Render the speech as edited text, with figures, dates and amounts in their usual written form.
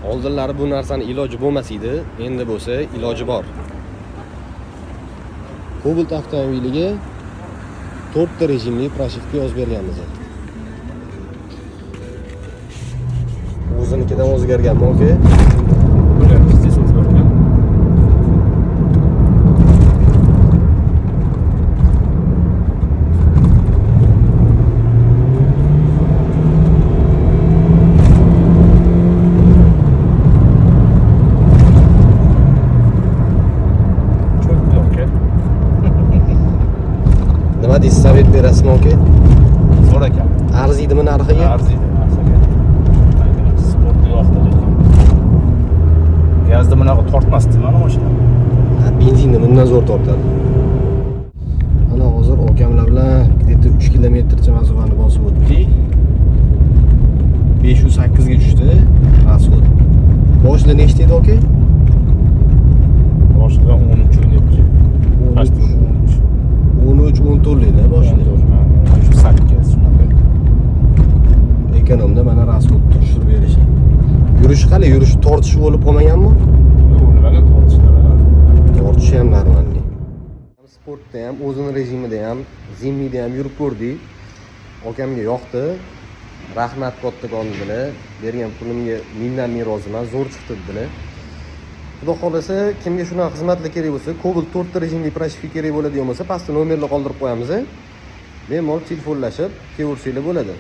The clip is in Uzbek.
Oldinlari bu narsani iloji bo'lmas edi, endi bo'lsa iloji bor. Cobalt avtomobiliga 4 ta rejimli proshifka yozib berganmiz. O'zinikidan o'zgarganmi, aka? Nima deysiz, savet berasizmi, aka? Zo'r ekan. Arziydimi narxiga? Arziydi. Sportli avtomobil. Gazda bunaqa tortmasdi mana mashina. Benzinni bundan zo'r tortadi. Mana hozir okamlar bilan где-то 3 kilometrcha masofani bosib o'tdik. 508 ga tushdi rasxod. Boshida nechta edi, aka? Boshida 13 debdi. 13 to'rtlikda boshida. 8 shunaqa. Ekonomda mana rasxod tushirib berishi. Yurishi qanday? Yurishi tortish bo'lib qolmaganmi? Yo'q, nimaga tortishlar? Tortishi ham normalniy. Sportda ham, o'zini rejimida ham, zimnida ham yurib ko'rdik. Okamga yoqdi. Rahmat kattakon dedilar. Bergan pulimga mingdan roziman, zo'r chiqdi dedilar. Xudo xolasa, kimga shunaqa xizmatlar kerak bo'lsa, Cobalt 4 ta rejimli proshifka kerak bo'ladigan bo'lsa, pastda nomerni qoldirib qo'yamiz. Bemalol telefonlashib, kelaversanglar bo'ladi.